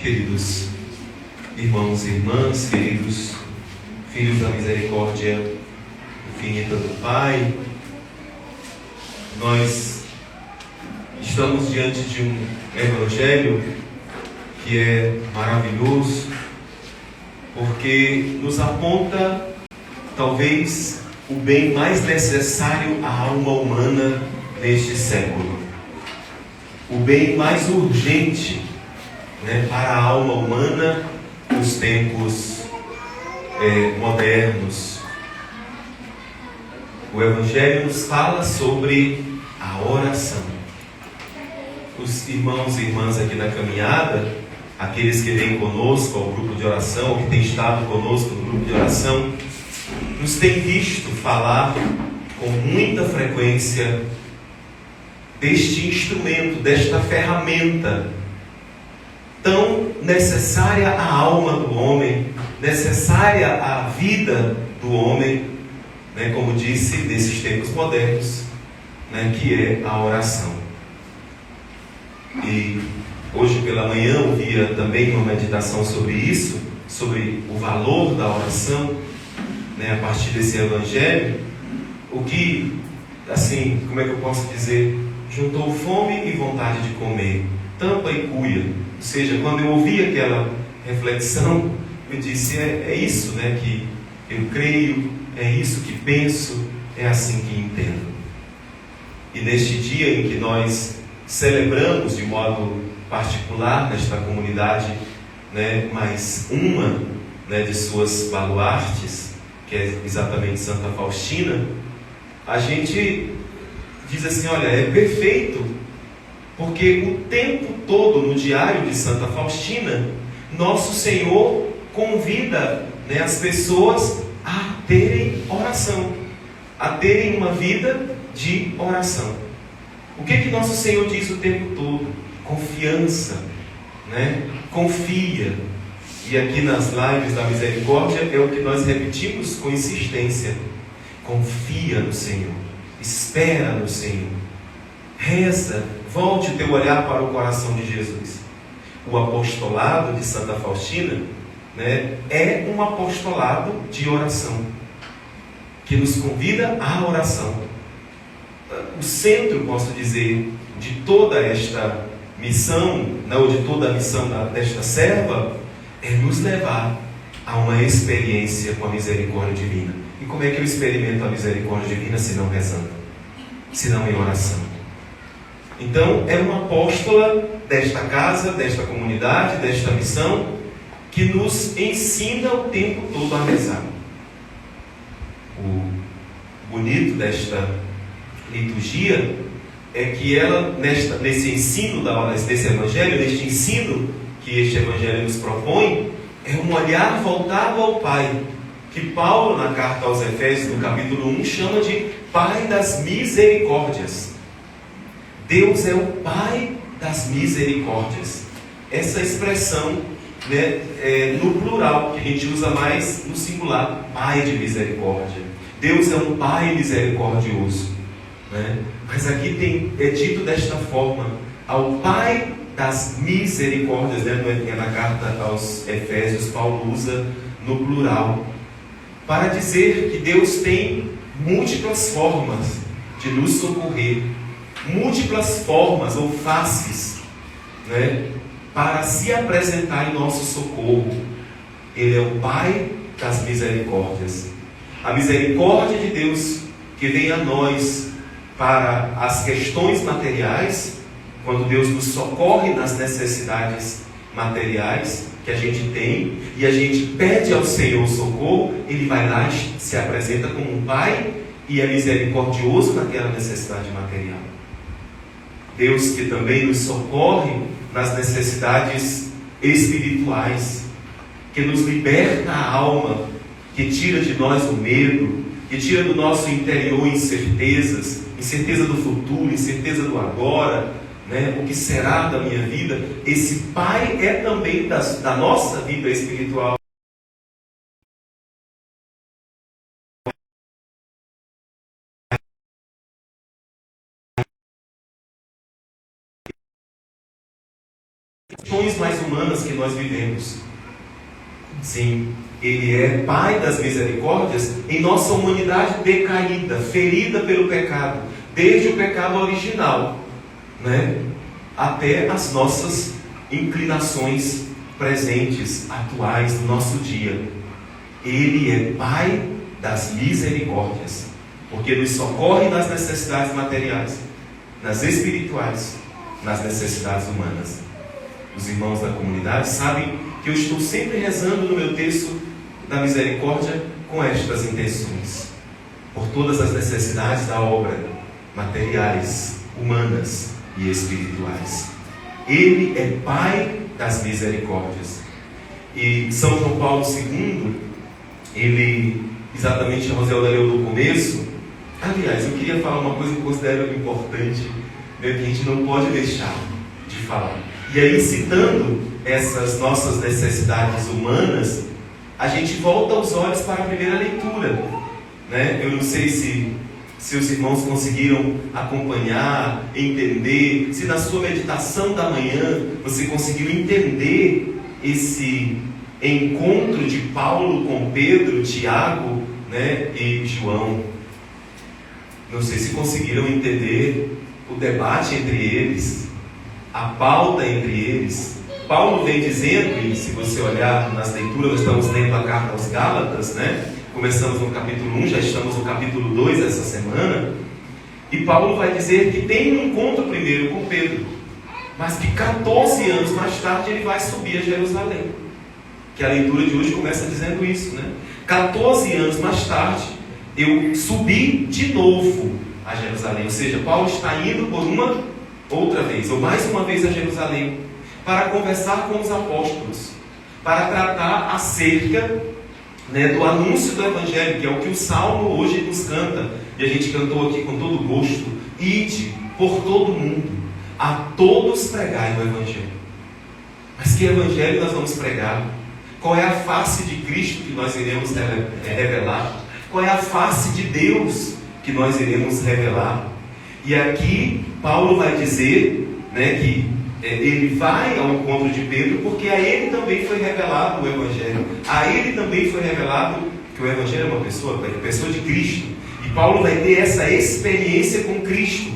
Queridos irmãos e irmãs, queridos filhos da misericórdia infinita do Pai, nós estamos diante de um Evangelho que é maravilhoso, porque nos aponta talvez o bem mais necessário à alma humana neste século, o bem mais urgente, para a alma humana nos tempos modernos. O Evangelho nos fala sobre a oração. Os irmãos e irmãs aqui na caminhada, aqueles que vêm conosco ao grupo de oração, ou que têm estado conosco no grupo de oração, nos têm visto falar com muita frequência deste instrumento, desta ferramenta tão necessária à alma do homem, necessária à vida do homem, como disse, nesses tempos modernos, que é a oração. E hoje pela manhã ouvia também uma meditação sobre isso, sobre o valor da oração, a partir desse Evangelho, o que, assim, como é que eu posso dizer, juntou fome e vontade de comer, tampa e cuia. Ou seja, quando eu ouvi aquela reflexão, eu disse, é isso que eu creio, é isso que penso, é assim que entendo. E neste dia em que nós celebramos de modo particular nesta comunidade, mais uma de suas baluartes, que é exatamente Santa Faustina, a gente diz assim, olha, é perfeito, porque o tempo todo no diário de Santa Faustina, Nosso Senhor convida as pessoas a terem oração, a terem uma vida de oração. O que Nosso Senhor diz o tempo todo? Confiança, confia. E aqui nas lives da misericórdia é o que nós repetimos com insistência. Confia no Senhor, espera no Senhor, reza, volte o teu olhar para o coração de Jesus. O apostolado de Santa Faustina é um apostolado de oração, que nos convida à oração. O centro, posso dizer, de toda esta missão, ou de toda a missão desta serva, é nos levar a uma experiência com a misericórdia divina. E como é que eu experimento a misericórdia divina se não rezando? Se não em oração? Então, é uma apóstola desta casa, desta comunidade, desta missão, que nos ensina o tempo todo a rezar. O bonito desta liturgia é que ela, nesse ensino desse Evangelho, neste ensino que este Evangelho nos propõe, é um olhar voltado ao Pai, que Paulo, na carta aos Efésios, no capítulo 1, chama de Pai das Misericórdias. Deus é o Pai das misericórdias. Essa expressão, no plural, que a gente usa mais no singular, Pai de misericórdia. Deus é um Pai misericordioso. Mas aqui é dito desta forma, ao Pai das misericórdias, na carta aos Efésios, Paulo usa no plural, para dizer que Deus tem múltiplas formas de nos socorrer, múltiplas formas ou faces, para se apresentar em nosso socorro. Ele é o Pai das misericórdias. A misericórdia de Deus que vem a nós para as questões materiais, quando Deus nos socorre nas necessidades materiais que a gente tem, e a gente pede ao Senhor socorro, Ele vai lá e se apresenta como um Pai e é misericordioso naquela necessidade material. Deus que também nos socorre nas necessidades espirituais, que nos liberta a alma, que tira de nós o medo, que tira do nosso interior incertezas, incerteza do futuro, incerteza do agora, o que será da minha vida. Esse Pai é também da nossa vida espiritual. Questões mais humanas que nós vivemos. Sim, Ele é Pai das misericórdias em nossa humanidade decaída, ferida pelo pecado, desde o pecado original, né, até as nossas inclinações presentes, atuais, do nosso dia. Ele é Pai das misericórdias, porque nos socorre nas necessidades materiais, nas espirituais, nas necessidades humanas. Os irmãos da comunidade sabem que eu estou sempre rezando no meu texto da misericórdia com estas intenções, por todas as necessidades da obra, materiais, humanas e espirituais. Ele é Pai das misericórdias. E São João Paulo II, ele, exatamente a Roselda leu no começo. Aliás, eu queria falar uma coisa que eu considero importante, né, que a gente não pode deixar de falar. E aí, citando essas nossas necessidades humanas, a gente volta os olhos para a primeira leitura, né? Eu não sei se os irmãos conseguiram acompanhar, entender, se na sua meditação da manhã você conseguiu entender esse encontro de Paulo com Pedro, Tiago, né, e João. Não sei se conseguiram entender o debate entre eles, a pauta entre eles. Paulo vem dizendo, e se você olhar nas leituras, nós estamos lendo a carta aos Gálatas, né? Começamos no capítulo 1, já estamos no capítulo 2 essa semana. E Paulo vai dizer que tem um encontro primeiro com Pedro, mas que 14 anos mais tarde ele vai subir a Jerusalém. Que a leitura de hoje começa dizendo isso, né? 14 anos mais tarde, eu subi de novo a Jerusalém. Ou seja, Paulo está indo por uma outra vez, ou mais uma vez a Jerusalém, para conversar com os apóstolos, para tratar acerca, né, do anúncio do Evangelho, que é o que o Salmo hoje nos canta, e a gente cantou aqui com todo gosto: ide por todo mundo, a todos pregai o Evangelho. Mas que Evangelho nós vamos pregar? Qual é a face de Cristo que nós iremos revelar? Qual é a face de Deus que nós iremos revelar? E aqui Paulo vai dizer, né, que ele vai ao encontro de Pedro, porque a ele também foi revelado o Evangelho. A ele também foi revelado que o Evangelho é uma pessoa, a pessoa de Cristo. E Paulo vai ter essa experiência com Cristo.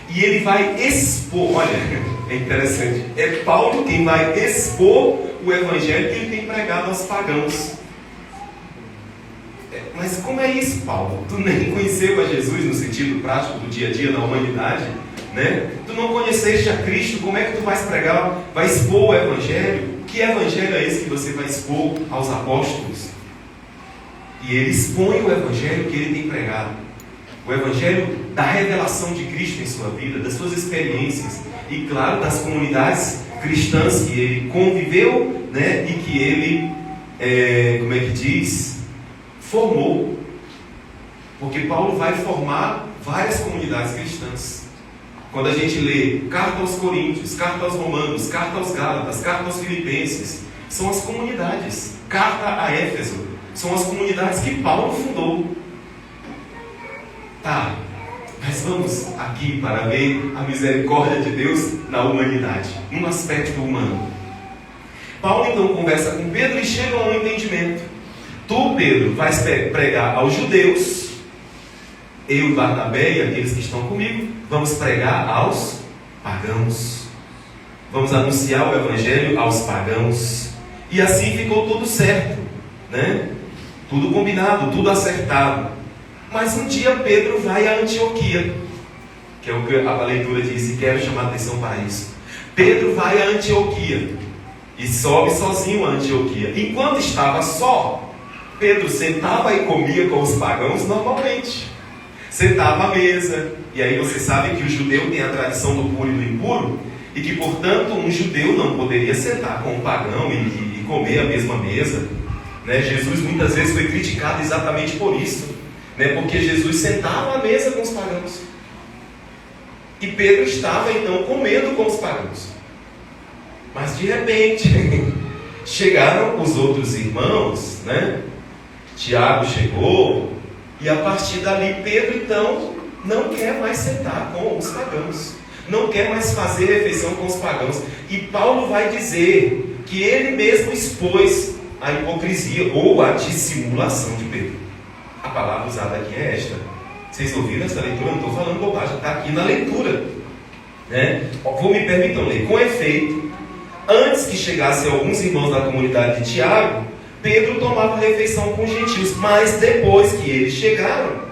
E ele vai expor, olha, é interessante, é Paulo quem vai expor o Evangelho que ele tem pregado aos pagãos. Mas como é isso, Paulo? Tu nem conheceu a Jesus no sentido prático do dia a dia na humanidade, né? Tu não conheceste a Cristo, como é que tu vais pregar, vai expor o Evangelho? Que Evangelho é esse que você vai expor aos apóstolos? E ele expõe o Evangelho que ele tem pregado, o Evangelho da revelação de Cristo em sua vida, das suas experiências, e claro, das comunidades cristãs que ele conviveu, né? E que ele, como é que diz, formou. Porque Paulo vai formar várias comunidades cristãs. Quando a gente lê carta aos Coríntios, carta aos Romanos, carta aos Gálatas, carta aos Filipenses, são as comunidades. Carta a Éfeso, são as comunidades que Paulo fundou. Tá, mas vamos aqui para ver a misericórdia de Deus na humanidade, num aspecto humano. Paulo então conversa com Pedro e chega a um entendimento. Tu, Pedro, vais pregar aos judeus. Eu, Barnabé e aqueles que estão comigo, vamos pregar aos pagãos. Vamos anunciar o Evangelho aos pagãos. E assim ficou tudo certo, né? Tudo combinado, tudo acertado. Mas um dia Pedro vai a Antioquia, que é o que a leitura diz, e quero chamar a atenção para isso. Pedro vai a Antioquia e sobe sozinho a Antioquia. Enquanto estava só, Pedro sentava e comia com os pagãos normalmente. Sentava à mesa, e aí você sabe que o judeu tem a tradição do puro e do impuro, e que portanto um judeu não poderia sentar com um pagão e comer a mesma mesa, né? Jesus muitas vezes foi criticado exatamente por isso, né? Porque Jesus sentava à mesa com os pagãos, e Pedro estava então comendo com os pagãos. Mas de repente chegaram os outros irmãos, né? Tiago chegou, e a partir dali Pedro então não quer mais sentar com os pagãos. não quer mais fazer refeição com os pagãos. E Paulo vai dizer que ele mesmo expôs a hipocrisia ou a dissimulação de Pedro. A palavra usada aqui é esta. Vocês ouviram essa leitura? Não estou falando bobagem, está aqui na leitura, né? Me permitam ler. Com efeito, antes que chegassem alguns irmãos da comunidade de Tiago, Pedro tomava refeição com os gentios, mas depois que eles chegaram,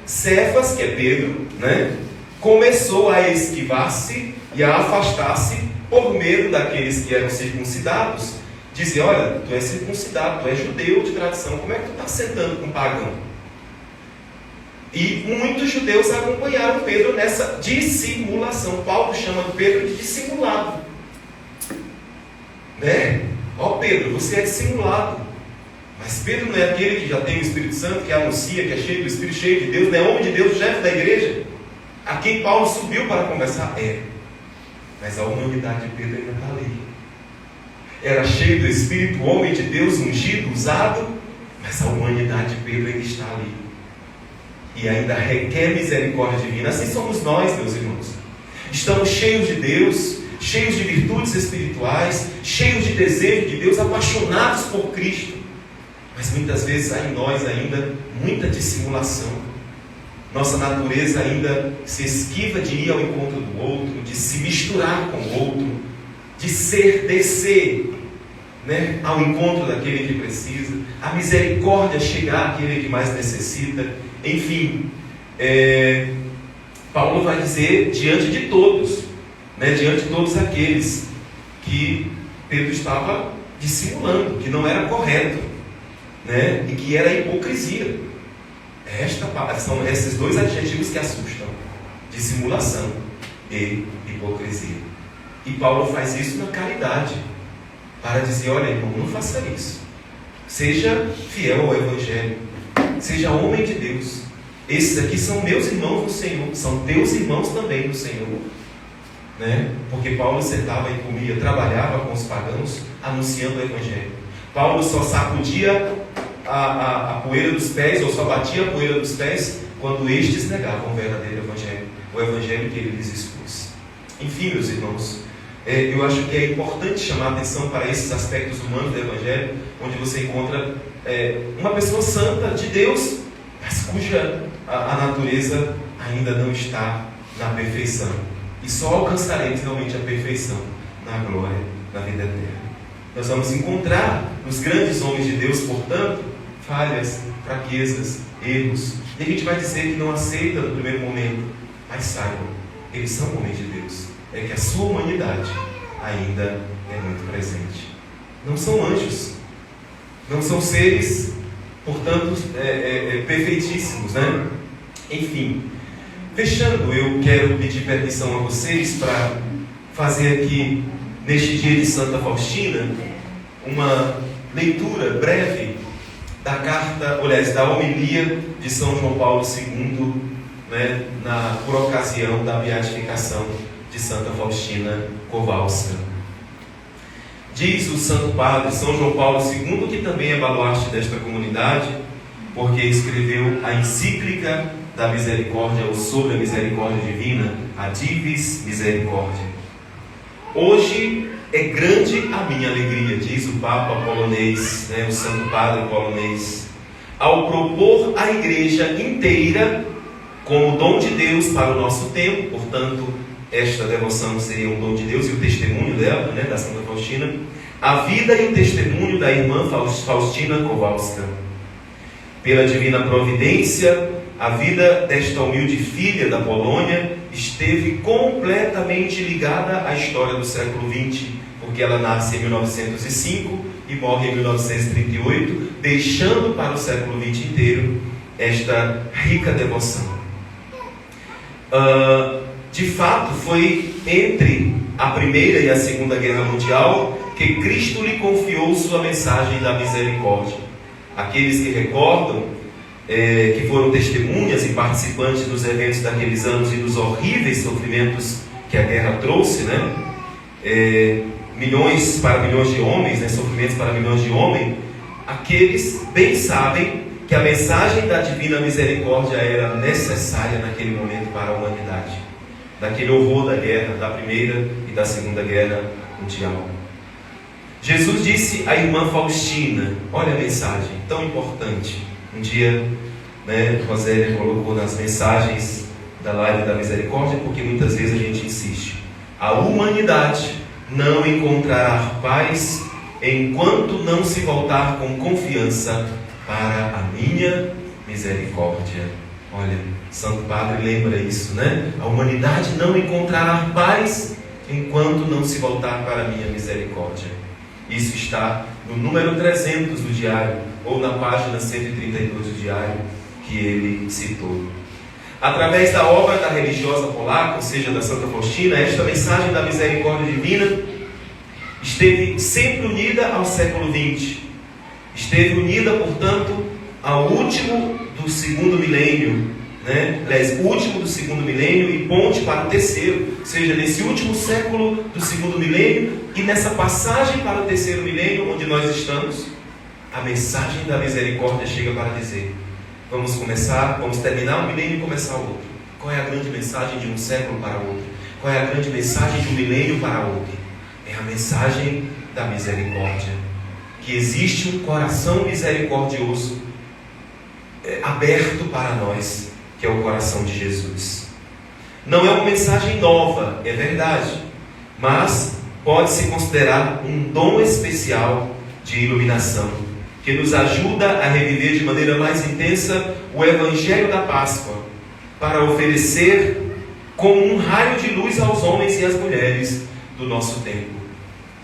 Cefas, que é Pedro, né, começou a esquivar-se e a afastar-se por medo daqueles que eram circuncidados. Dizer: olha, tu és circuncidado, tu és judeu de tradição, como é que tu está sentando com um pagão? E muitos judeus acompanharam Pedro nessa dissimulação. Paulo chama Pedro de dissimulado, né? Ó Pedro, você é dissimulado. Mas Pedro não é aquele que já tem o Espírito Santo, que anuncia, que é cheio do Espírito, cheio de Deus, não é homem de Deus, chefe da igreja, a quem Paulo subiu para conversar? Mas a humanidade de Pedro ainda está ali. Era cheio do Espírito, homem de Deus, ungido, usado, mas a humanidade de Pedro ainda está ali. E ainda requer misericórdia divina. Assim somos nós, meus irmãos. Estamos cheios de Deus, cheios de virtudes espirituais, cheios de desejo de Deus, apaixonados por Cristo. Mas muitas vezes há em nós ainda muita dissimulação. Nossa natureza ainda se esquiva de ir ao encontro do outro, de se misturar com o outro, de descer, né, ao encontro daquele que precisa, a misericórdia chegar àquele que mais necessita. Enfim, Paulo vai dizer diante de todos, né, diante de todos aqueles que Pedro estava dissimulando, que não era correto, né, e que era hipocrisia. São esses dois adjetivos que assustam: dissimulação e hipocrisia. E Paulo faz isso na caridade, para dizer: olha, irmão, não faça isso. Seja fiel ao Evangelho, seja homem de Deus. Esses aqui são meus irmãos no Senhor, são teus irmãos também no Senhor, né? Porque Paulo sentava e comia, trabalhava com os pagãos, anunciando o Evangelho. Paulo só sacudia a poeira dos pés, ou só batia a poeira dos pés, quando estes negavam o verdadeiro Evangelho, o Evangelho que ele lhes expôs. Enfim, meus irmãos, eu acho que é importante chamar a atenção para esses aspectos humanos do Evangelho, onde você encontra uma pessoa santa de Deus, mas cuja a natureza ainda não está na perfeição. E só alcançaremos realmente a perfeição na glória, na vida eterna. Nós vamos encontrar nos grandes homens de Deus, portanto, falhas, fraquezas, erros. E a gente vai dizer que não aceita no primeiro momento, mas saibam, eles são homens de Deus. É que a sua humanidade ainda é muito presente. Não são anjos, não são seres, portanto, perfeitíssimos, né? Enfim, fechando, eu quero pedir permissão a vocês para fazer aqui, neste dia de Santa Faustina, uma leitura breve da carta, aliás, da homilia de São João Paulo II, né, por ocasião da beatificação de Santa Faustina Kowalska. Diz o Santo Padre São João Paulo II, que também é baluarte desta comunidade, porque escreveu a encíclica da misericórdia, ou sobre a misericórdia divina, a Divis Misericordia. Hoje é grande a minha alegria, diz o Papa polonês, né, o Santo Padre polonês, ao propor a Igreja inteira como dom de Deus para o nosso tempo. Portanto, esta devoção seria um dom de Deus e o testemunho dela, né, da Santa Faustina, a vida e o testemunho da irmã Faustina Kowalska. Pela divina providência, a vida desta humilde filha da Polônia esteve completamente ligada à história do século XX, porque ela nasce em 1905 e morre em 1938, deixando para o século XX inteiro esta rica devoção. De fato, foi entre a Primeira e a Segunda Guerra Mundial que Cristo lhe confiou sua mensagem da misericórdia. Aqueles que recordam, que foram testemunhas e participantes dos eventos daqueles anos e dos horríveis sofrimentos que a guerra trouxe, né? Milhões para milhões de homens, né? Sofrimentos para milhões de homens, aqueles bem sabem que a mensagem da divina misericórdia era necessária naquele momento para a humanidade. daquele horror da guerra, da Primeira e da Segunda Guerra Mundial. Jesus disse à irmã Faustina, olha a mensagem tão importante. Um dia, Rosélia colocou nas mensagens da Live da Misericórdia, porque muitas vezes a gente insiste. A humanidade não encontrará paz enquanto não se voltar com confiança para a minha misericórdia. Olha, Santo Padre lembra isso, né? A humanidade não encontrará paz enquanto não se voltar para a minha misericórdia. Isso está no número 300 do diário, ou na página 132 do diário que ele citou. Através da obra da religiosa polaca, ou seja, da Santa Faustina, esta mensagem da misericórdia divina esteve sempre unida ao século XX. Esteve unida, portanto, ao último do segundo milênio, Aliás, último do segundo milênio e ponte para o terceiro. Ou seja, nesse último século do segundo milênio e nessa passagem para o terceiro milênio, onde nós estamos, a mensagem da misericórdia chega para dizer: vamos terminar um milênio e começar o outro. Qual é a grande mensagem de um século para o outro? Qual é a grande mensagem de um milênio para o outro? É a mensagem da misericórdia. Que existe um coração misericordioso aberto para nós, que é o coração de Jesus. Não é uma mensagem nova, é verdade, mas pode-se considerar um dom especial de iluminação, que nos ajuda a reviver de maneira mais intensa o Evangelho da Páscoa, para oferecer como um raio de luz aos homens e às mulheres do nosso tempo.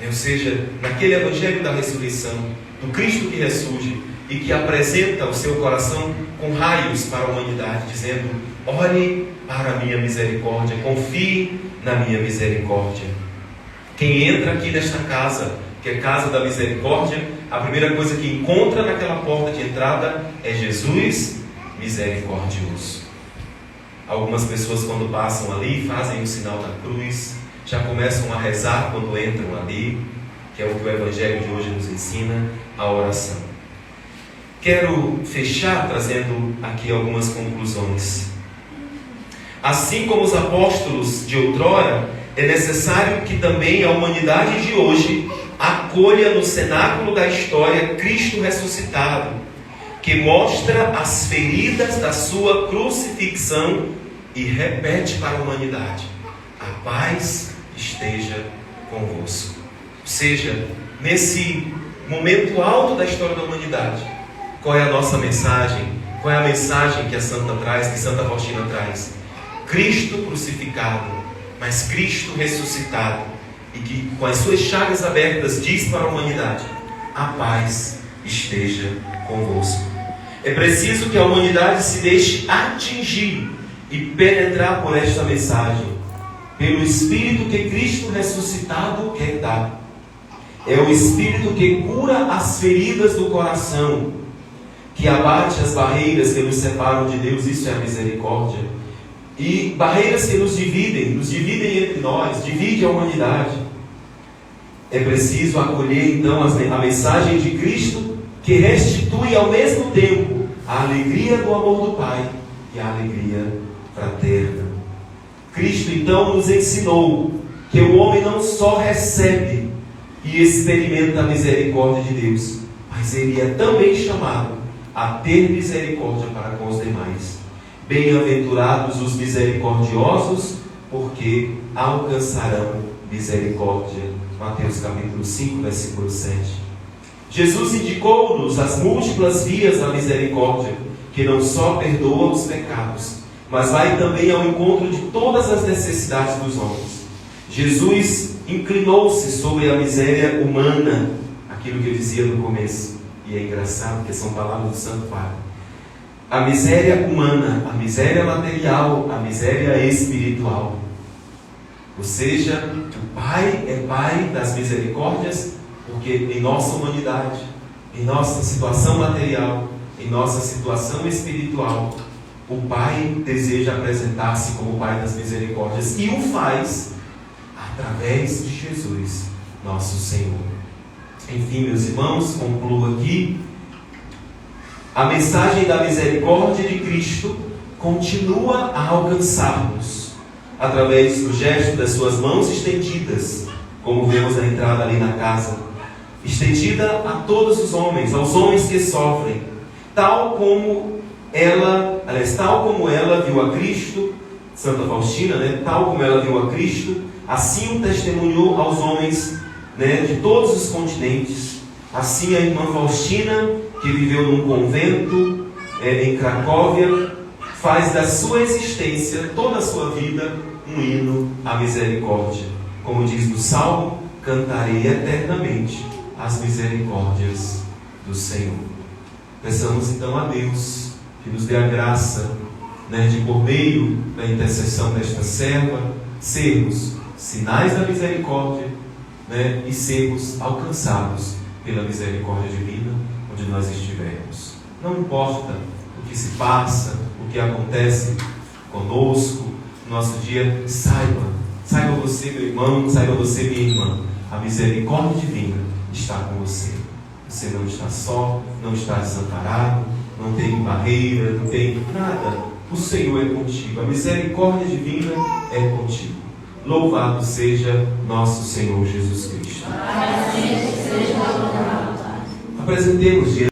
Ou seja, naquele Evangelho da ressurreição, do Cristo que ressurge e que apresenta o seu coração com raios para a humanidade, dizendo: olhe para a minha misericórdia, confie na minha misericórdia. Quem entra aqui nesta casa, que é casa da misericórdia, a primeira coisa que encontra naquela porta de entrada é Jesus misericordioso. Algumas pessoas, quando passam ali, fazem o sinal da cruz, já começam a rezar quando entram ali, que é o que o Evangelho de hoje nos ensina, a oração. Quero fechar trazendo aqui algumas conclusões. Assim como os apóstolos de outrora, é necessário que também a humanidade de hoje acolha no cenáculo da história Cristo ressuscitado, que mostra as feridas da sua crucifixão e repete para a humanidade: a paz esteja convosco. Ou seja, nesse momento alto da história da humanidade, qual é a nossa mensagem? Qual é a mensagem que a Santa traz, que Santa Faustina traz? Cristo crucificado, mas Cristo ressuscitado, e que com as suas chagas abertas diz para a humanidade: a paz esteja convosco. É preciso que a humanidade se deixe atingir e penetrar por esta mensagem, pelo Espírito que Cristo ressuscitado quer dar. É o Espírito que cura as feridas do coração, que abate as barreiras que nos separam de Deus, isso é a misericórdia. E barreiras que nos dividem entre nós, divide a humanidade. É preciso acolher então a mensagem de Cristo, que restitui ao mesmo tempo a alegria do amor do Pai e a alegria fraterna. Cristo então nos ensinou que o homem não só recebe e experimenta a misericórdia de Deus, mas ele é também chamado a ter misericórdia para com os demais. Bem-aventurados os misericordiosos, porque alcançarão misericórdia. Mateus capítulo 5, versículo 7. Jesus indicou-nos as múltiplas vias da misericórdia, que não só perdoa os pecados, mas vai também ao encontro de todas as necessidades dos homens. Jesus inclinou-se sobre a miséria humana, aquilo que eu dizia no começo. E é engraçado porque são palavras do Santo Padre. A miséria humana, a miséria material, a miséria espiritual. Ou seja, o Pai é Pai das misericórdias, porque em nossa humanidade, em nossa situação material, em nossa situação espiritual, o Pai deseja apresentar-se como o Pai das misericórdias, e o faz através de Jesus, nosso Senhor. Enfim, meus irmãos, concluo aqui. A mensagem da misericórdia de Cristo continua a alcançar-nos, através do gesto das suas mãos estendidas, como vemos na entrada ali na casa, estendida a todos os homens, aos homens que sofrem, tal como ela viu a Cristo, Santa Faustina, né? Tal como ela viu a Cristo, assim o testemunhou aos homens, né, de todos os continentes. Assim a irmã Faustina, que viveu num convento em Cracóvia, faz da sua existência, toda a sua vida, um hino à misericórdia. Como diz no Salmo, cantarei eternamente as misericórdias do Senhor. Peçamos então a Deus que nos dê a graça, né, de por meio da intercessão desta serva, sermos sinais da misericórdia, né, e sermos alcançados pela misericórdia divina onde nós estivermos. Não importa o que se passa, o que acontece conosco no nosso dia, saiba você, meu irmão, saiba você, minha irmã, a misericórdia divina está com você. Você não está só, não está desamparado, não tem barreira, não tem nada. O Senhor é contigo, a misericórdia divina é contigo. Louvado seja nosso Senhor Jesus Cristo. Apresentemos diante